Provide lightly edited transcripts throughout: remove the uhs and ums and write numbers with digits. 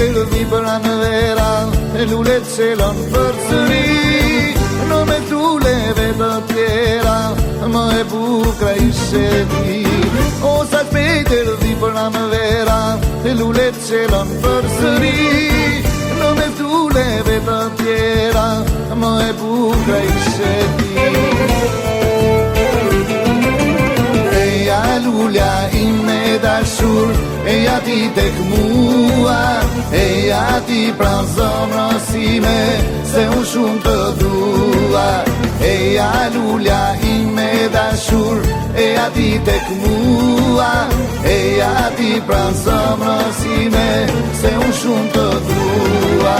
derdhi për anë vera, e lulet qelon për sëri, në me tuleve të tjera, më e bukra ishe ti. O sa shpejt derdhi për anë vera, e lulet qelon për sëri, në me tuleve të tjera, më e bukra ishe ti. Eja lulja ime dashur, eja ti tek mua, eja ti pran zëmrësime, se unë shumë të dua. Eja lulja ime dashur, eja ti tek mua, eja ti pran zëmrësime, se unë shumë të dua.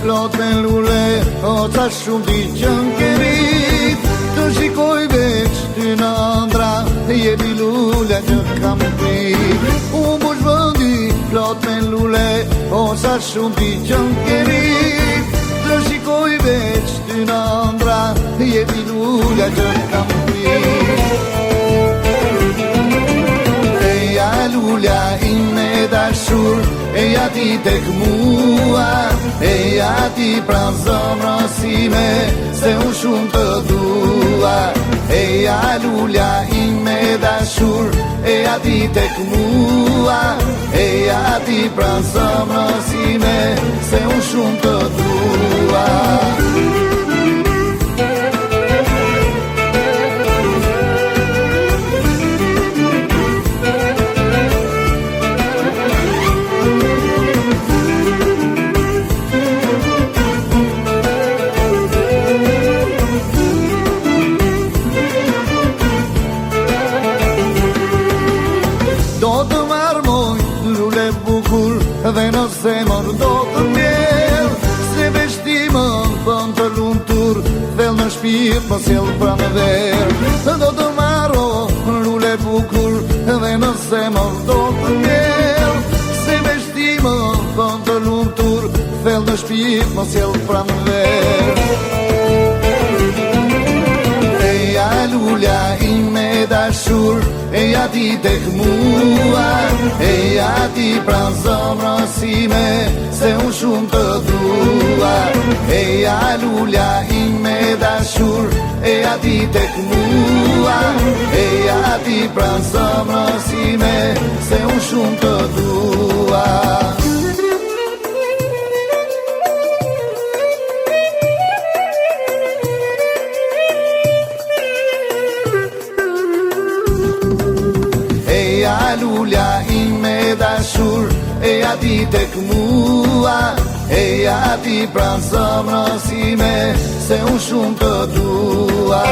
Plot me lule, o qa shumë ti qënë kerit, të shikoj veç ty në ndra, jebi lule që kam prit. Bush vëndi, plot me lule, o qa shumë ti qënë kerit, të shikoj veç ty në ndra, jebi lule që kam prit. Eja lulja ime dashur, eja ti tek mua, eja ti pran zëmrësime, se unë shumë të dua. Eja lulja ime dashur, eja ti tek mua, eja ti pran zëmrësime, se unë shumë të dua. Do të marmoj lule bukur, dhe në zemër do të mjerë, se veshtima bën të lumtur, thellë në shpirt më sjell pranverë. Do të marmoj lule bukur, dhe në zemër do të mjerë, se veshtima bën të lumtur, thellë në shpirt më sjell pranverë. Eja lulja ime dashur, eja ti tek mua, eja ti pran zëmrësime, se unë shumë të dua. Eja lulja ime dashur, eja ti tek mua, eja ti pran zëmrësime, se unë shumë të dua. Eja lulja ime dashur, eja ti tek mua, eja ti pran zëmrësime, se unë shumë të dua.